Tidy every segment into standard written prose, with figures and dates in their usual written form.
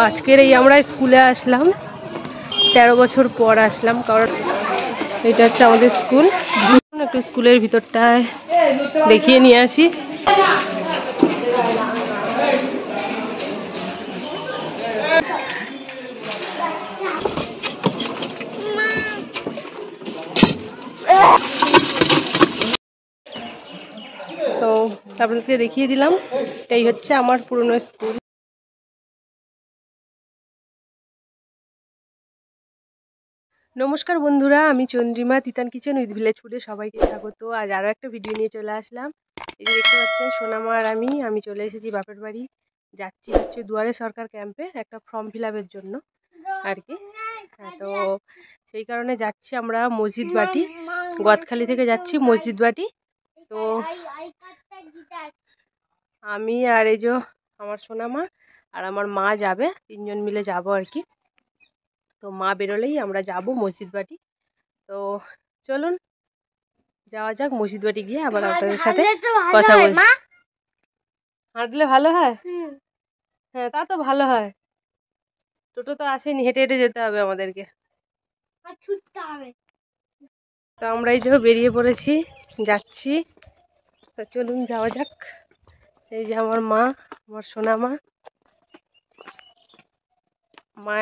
আজকের এই আমরা স্কুলে আসলাম, 13 বছর পর আসলাম, কারণ এটা হচ্ছে আমাদের স্কুল। একটু স্কুলের ভিতরটায় দেখিয়ে নিয়ে আসি। তো আপনাদেরকে দেখিয়ে দিলাম, এটাই হচ্ছে আমার পুরনো স্কুল। নমস্কার বন্ধুরা, আমি Chandrima, Titan kitchen with village ফুডে সবাইকে স্বাগত। আজ আরও একটা ভিডিও নিয়ে চলে আসলাম। এই যে দেখতে পাচ্ছেন সোনামা আর আমি চলে এসেছি বাপের বাড়ি। যাচ্ছি হচ্ছে দুয়ারে সরকার ক্যাম্পে একটা ফর্ম ফিল আপের জন্য আর কি। তো সেই কারণে যাচ্ছি আমরা মসজিদ বাটি, গদখালি থেকে যাচ্ছি মসজিদ বাটি। তো আমি আর এই যে আমার সোনামা আর আমার মা যাবে, 3 জন মিলে যাব আর কি। তো মা বেরোলেই আমরা যাব মসজিদ বাটি। তো চলুন যাওয়া যাক মসজিদ বাটি, গিয়ে আবার আপনাদের সাথে কথা বলছি। হাঁটলে ভালো হয়? হ্যাঁ, তা তো ভালো হয়। টোটো তো আসেনি, হেঁটে হেঁটে যেতে হবে আমাদেরকে। তো আমরা এই যে বেরিয়ে পড়েছি, যাচ্ছি। তো চলুন যাওয়া যাক। এই যে আমার মা, আমার সোনা মা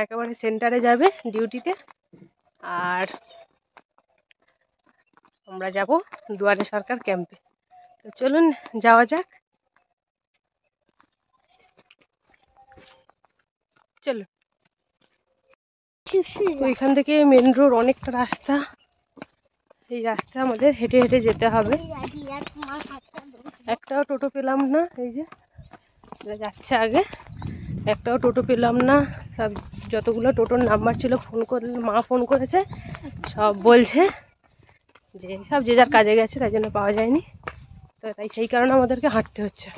একেবারে সেন্টারে যাবে ডিউটিতে, আর আমরা যাব দুয়ারে সরকার ক্যাম্পে। তো চলুন যাওয়া যাক, চলুন। তো এখান থেকে মেন রোড অনেকটা রাস্তা, এই রাস্তা আমাদের হেঁটে হেঁটে যেতে হবে। একটাও টোটো পেলাম না, এই যে যাচ্ছে আগে, একটাও টোটো পেলাম না। সব যতগুলো টোটোর নাম্বার ছিল ফোন করলে, মা ফোন করেছে, সব বলছে যে সব যে যার কাজে গেছে, তাই জন্য পাওয়া যায়নি। তো তাই সেই কারণে আমাদেরকে হাঁটতে হচ্ছে।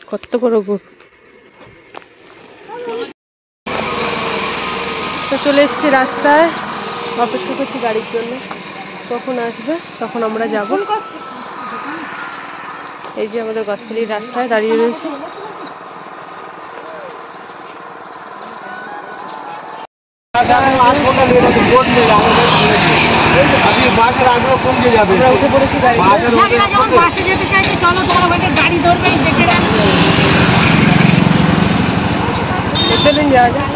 কত বড় গো। তো চলে এসেছি রাস্তায়, অপেক্ষা করছি গাড়ির জন্য, কখন আসবে তখন আমরা যাব। এই যে আমাদের গদখালির রাস্তায় দাঁড়িয়ে রয়েছে। উঠে পড়েছি গাড়ি। চলুন যাওয়া যাক।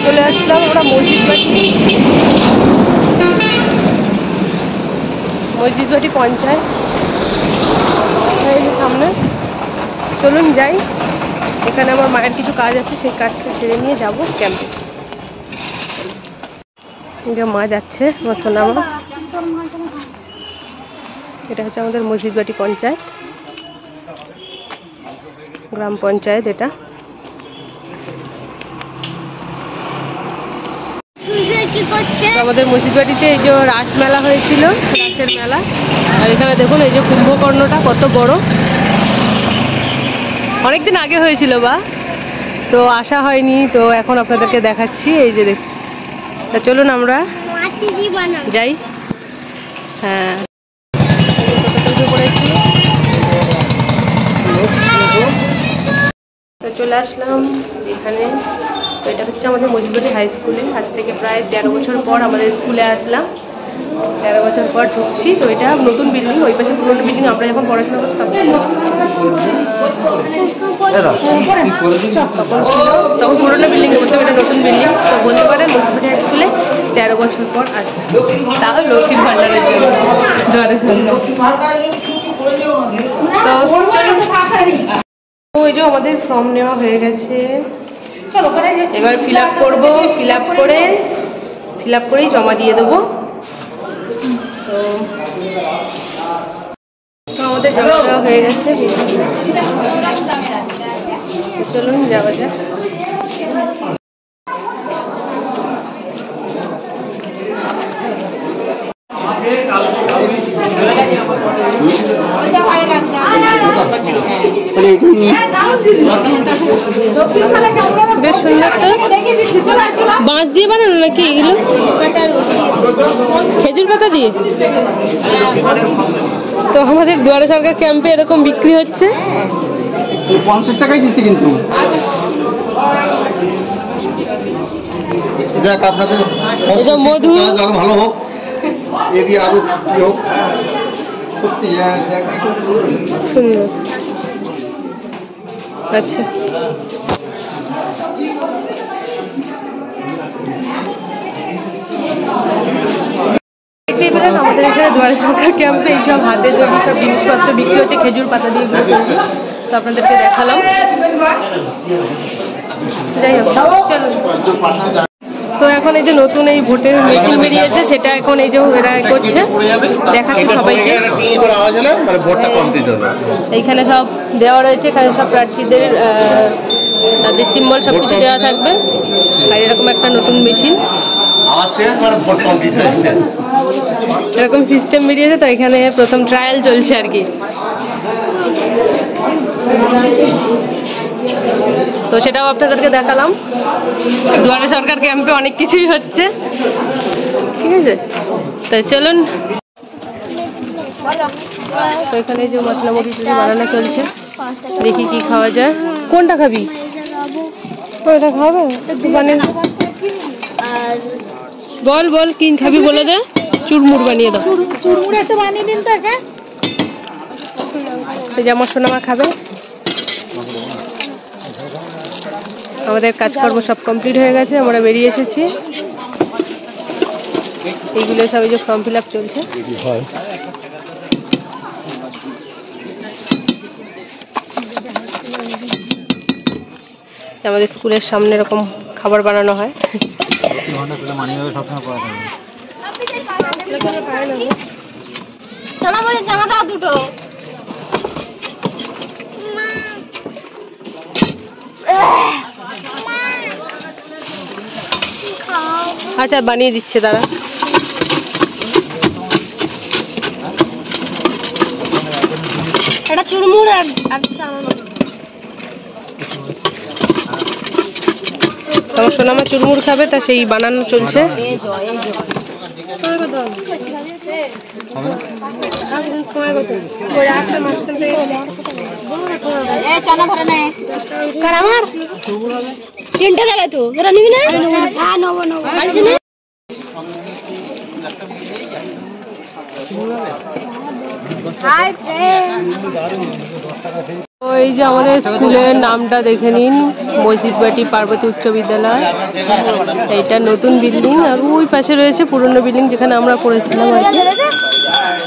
চলে আসলাম আমরা মসজিদ বাটি পঞ্চায়েত, এই যে সামনে। চলুন যাই, এখানে আমার মায়ের কিছু কাজ আছে, সেই কাজটা সেরে নিয়ে যাব ক্যাম্পে। মা যাচ্ছে, আমার সোনা মা। এটা হচ্ছে আমাদের মসজিদ বাটি পঞ্চায়েত, গ্রাম পঞ্চায়েত এটা। আমাদের মসজিদ বাটিতে এই যে রাস মেলা হয়েছিল, রাসের মেলা। আর এখানে দেখুন এই যে কুম্ভকর্ণটা কত বড়, অনেকদিন আগে হয়েছিল বা, তো আসা হয়নি, তো এখন আপনাদেরকে দেখাচ্ছি। এই যে দেখুন, তা চলুন আমরা যাই। হ্যাঁ, তো চলে আসলাম এখানে। তো এটা হচ্ছে আমাদের মসজিদ বাটি হাই স্কুলে। আজ থেকে প্রায় 13 বছর পর আমাদের স্কুলে আসলাম, 13 বছর পর ঢুকছি। তো এটা নতুন বিল্ডিং, ওই পাশে পুরোনো বিল্ডিং। আমরা যখন পড়াশোনা করতাম তখন পুরোনো বিল্ডিং এ বলতাম, এটা নতুন বিল্ডিং। তো বলতে পারেন মসজিদ বাটি হাই স্কুলে 13 বছর পর আসবে, তাও লক্ষ্মীর ভান্ডারের জন্য। তো ওই যে আমাদের ফর্ম নেওয়া হয়ে গেছে, এবার ফিল আপ করবো। ফিল আপ করেই জমা দিয়ে দেবো। তো আমাদের জমা দেওয়া হয়ে গেছে, চলুন যাওয়া যাক। এটাই নিই। বেশ সুন্দর তো। বাঁশ দিয়ে বানানো নাকি এগুলো? খেজুর পাতা দিয়ে। তো আমাদের দুয়ারে সরকার ক্যাম্পে এরকম বিক্রি হচ্ছে। 50 টাকাই দিচ্ছে কিন্তু। যাক আপনাদের মধু আরো ভালো হোক, এদি আরো কি হোক। সত্যি সুন্দর। আচ্ছা দেখতেই পেলেন আমাদের এখানে দুয়ারে সরকার ক্যাম্পে এইসব হাতের তৈরি সব জিনিসপত্র বিক্রি হচ্ছে খেজুর পাতা দিয়ে। তো আপনাদেরকে দেখালাম। যাই হোক চলুন। তো এখন এই যে নতুন এই ভোটের মেশিন বেরিয়েছে, সেটা এখন এই যে এরা করছে, দেখাচ্ছে সবাইকে। এইখানে সব দেওয়া রয়েছে, এখানে সব প্রার্থীদের তাদের সিম্বল সব কিছু দেওয়া থাকবে। আর এরকম একটা নতুন মেশিন এরকম সিস্টেম বেরিয়েছে। তো এখানে প্রথম ট্রায়াল চলছে আর কি। তো সেটাও আপনাদেরকে দেখালাম। দুয়ারে সরকার ক্যাম্পে অনেক কিছুই হচ্ছে, ঠিক আছে। তাই চলুন। তো এখানে যে মশলা মুড়ি বানানো চলছে, দেখি কি খাওয়া যায়। কোনটা খাবি? ওটা খাবে বল বল কি খাবি বলে দে। চুরমুড় বানিয়ে দাও। চুরমুড় একটা বানিয়ে দিন তাকে। যেমন সোনামা খাবে। আমাদের কাজকর্ম সব কমপ্লিট হয়ে গেছে, আমরা বেরিয়ে এসেছি। এইগুলো সব যে ফর্ম ফিল আপ চলছে। আমাদের স্কুলের সামনে এরকম খাবার বানানো হয়। জামা দাও দুটো। আচ্ছা বানিয়ে দিচ্ছে তারা। এটা চুরমুড় আর তোমার সোনামা চুরমুড় খাবে, তা সেই বানানো চলছে। তিনটে দেবে তো, তোরা নিবি না? হ্যাঁ নেবো নেবো। ওই যে আমাদের স্কুলের নামটা দেখে নিন, মসজিদবাটি পার্বতী উচ্চ বিদ্যালয়। এইটা নতুন বিল্ডিং, আর ওই পাশে রয়েছে পুরনো বিল্ডিং যেখানে আমরা পড়েছিলাম আর কি।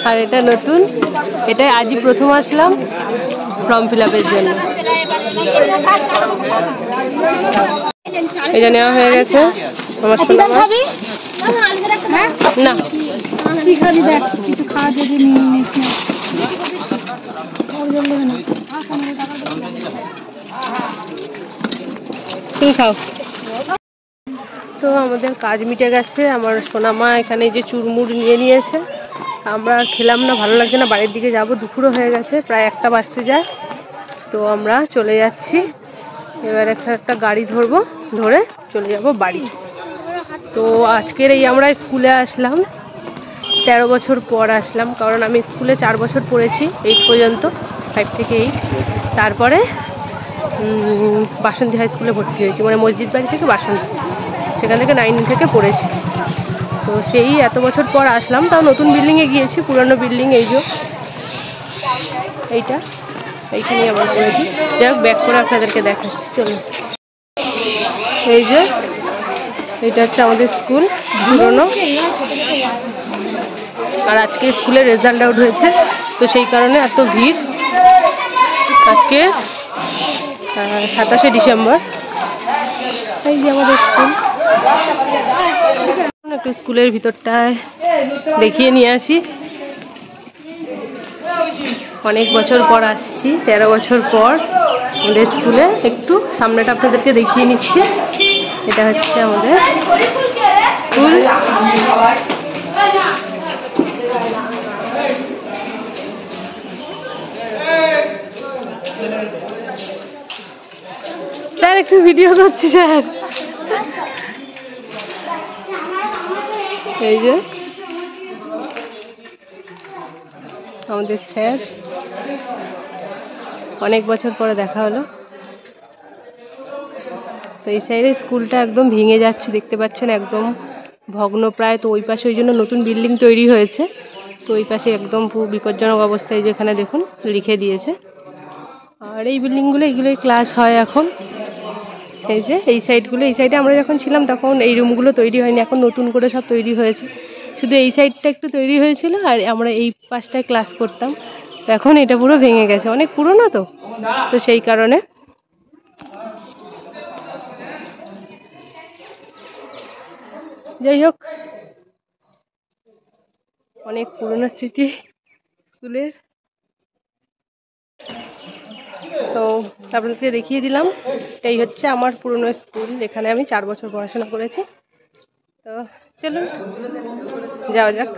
আর এটা নতুন, এটাই আজই প্রথম আসলাম ফর্ম ফিল আপের জন্য। এটা নেওয়া হয়ে গেছে। আমার না কি খাবি দেখ, কিছু খাওয়া যদি তুমি খাও। তো আমাদের কাজ মিটে গেছে। আমার সোনামা এখানে যে চুরমুড় নিয়ে নিয়েছে, আমরা খেলাম না, ভালো লাগছে না, বাড়ির দিকে যাব। দুপুরও হয়ে গেছে, প্রায় 1টা বাজতে যায়। তো আমরা চলে যাচ্ছি এবার। একটা গাড়ি ধরবো, ধরে চলে যাব বাড়ি। তো আজকের এই আমরা স্কুলে আসলাম, 13 বছর পর আসলাম। কারণ আমি স্কুলে 4 বছর পড়েছি, 8 পর্যন্ত, 5 থেকে 8। তারপরে বাসন্তী হাই স্কুলে ভর্তি হয়েছি, মানে মসজিদ বাড়ি থেকে বাসন্তী, সেখান থেকে 9 থেকে পড়েছি। তো সেই এত বছর পর আসলাম, তাও নতুন বিল্ডিংয়ে গিয়েছি। পুরনো বিল্ডিং এই যে এইখানেই আমরা পড়েছি। যাই হোক ব্যাক করে আপনাদেরকে দেখাচ্ছি, চলুন। এই যে এটা হচ্ছে আমাদের স্কুল পুরনো। আর আজকে স্কুলের রেজাল্ট আউট হয়েছে, তো সেই কারণে এত ভিড়। আজকে 27শে ডিসেম্বর। এই যে আমাদের স্কুল। একটু স্কুলের ভিতরটায় দেখিয়ে নিয়ে আসি। অনেক বছর পর আসছি, 13 বছর পর আমাদের স্কুলে। একটু সামনেটা আপনাদেরকে দেখিয়ে নিচ্ছি। এটা হচ্ছে আমাদের স্কুল। একটু ভিডিও করছি স্যার। এই যে আমাদের স্যার, অনেক বছর পরে দেখা হলো। তো এই সাইডে স্কুলটা একদম ভেঙে যাচ্ছে, দেখতে পাচ্ছেন একদম ভগ্ন প্রায়। তো ওই পাশে ওই জন্য নতুন বিল্ডিং তৈরি হয়েছে। তো ওই পাশে একদম পুরো বিপজ্জনক অবস্থায়, যেখানে দেখুন লিখে দিয়েছে। আর এই বিল্ডিংগুলো, এইগুলোই ক্লাস হয় এখন। এই যে এই সাইডগুলো, এই সাইডে আমরা যখন ছিলাম তখন এই রুমগুলো তৈরি হয়নি, এখন নতুন করে সব তৈরি হয়েছে। শুধু এই সাইডটা একটু তৈরি হয়েছিল আর আমরা এই পাশটায় ক্লাস করতাম। তো এখন এটা পুরো ভেঙে গেছে, অনেক পুরনো তো, তো সেই কারণে। যাই হোক, অনেক পুরনো স্মৃতি স্কুলের। তো আপনাদেরকে দেখিয়ে দিলাম, এই হচ্ছে আমার পুরনো স্কুল, যেখানে আমি 4 বছর পড়াশোনা করেছি। তো চলুন যাওয়া যাক।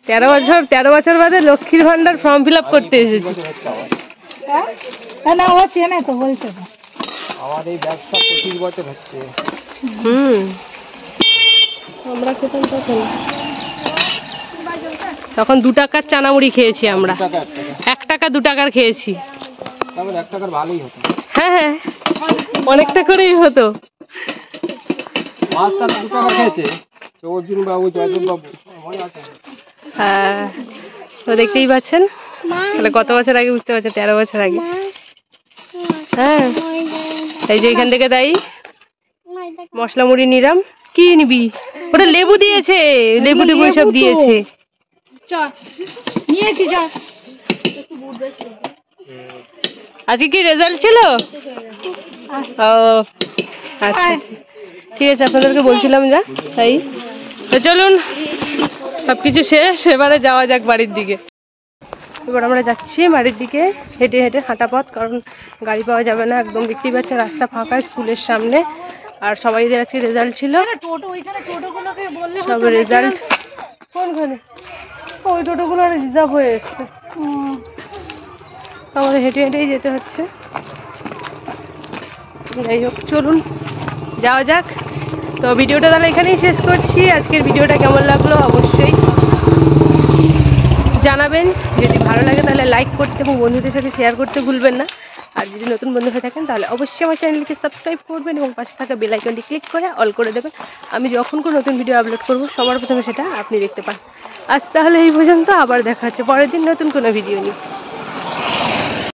13 বছর বাদে লক্ষ্মীর ভান্ডার ফর্ম ফিল আপ করতে এসেছি। না ও চেনে তো, বলছে তো আমার এই ব্যবসা 25 বছর হচ্ছে। আমরা খেতাম তখন 2 টাকার চানামুড়ি খেয়েছি আমরা। 1 টাকা 2 টাকার খেয়েছি। 1 টাকার ভালোই হতো। হ্যাঁ হ্যাঁ, অনেকটা করেই হতো। 5 টাকা 2 টাকা খেয়েছে অর্জুন বাবু, জয়দেব বাবু, মনে আছে? হ্যাঁ, তো দেখতেই পাচ্ছেন তাহলে কত বছর আগে, বুঝতে পারছেন 13 বছর আগে। হ্যাঁ, এই যে এখান থেকে তাই মশলা মুড়ি নিলাম। কি নিবি? ওটা লেবু দিয়েছে, লেবু টেবু সব দিয়েছে। আজকে কি রেজাল্ট ছিল? ও আচ্ছা, ঠিক আছে, আপনাদেরকে বলছিলাম যা তাই। তো চলুন, সবকিছু শেষ, এবারে যাওয়া যাক বাড়ির দিকে। এবার আমরা যাচ্ছি বাড়ির দিকে, হেঁটে হেঁটে, হাঁটা পথ, কারণ গাড়ি পাওয়া যাবে না। একদম দেখতেই পাচ্ছেন রাস্তা ফাঁকা স্কুলের সামনে। আর সবাইদের আজকে রেজাল্ট ছিল, সব রেজাল্ট কোনখানে, ওই টোটোগুলো রিজার্ভ হয়ে এসছে। আমাদের হেঁটে হেঁটেই যেতে হচ্ছে। যাই হোক, চলুন যাওয়া যাক। তো ভিডিওটা তাহলে এখানেই শেষ করছি। আজকের ভিডিওটা কেমন লাগলো অবশ্যই জানাবেন। যদি ভালো লাগে তাহলে লাইক করতে এবং বন্ধুদের সাথে শেয়ার করতে ভুলবেন না। আর যদি নতুন বন্ধু হয়ে থাকেন তাহলে অবশ্যই আমার চ্যানেলকে সাবস্ক্রাইব করবেন এবং পাশে থাকা বেল আইকনটি ক্লিক করে অল করে দেবেন। আমি যখন কোনো নতুন ভিডিও আপলোড করব সবার প্রথমে সেটা আপনি দেখতে পান। আজ তাহলে এই পর্যন্ত, আবার দেখা হচ্ছে পরের দিন নতুন কোনো ভিডিও নিয়ে।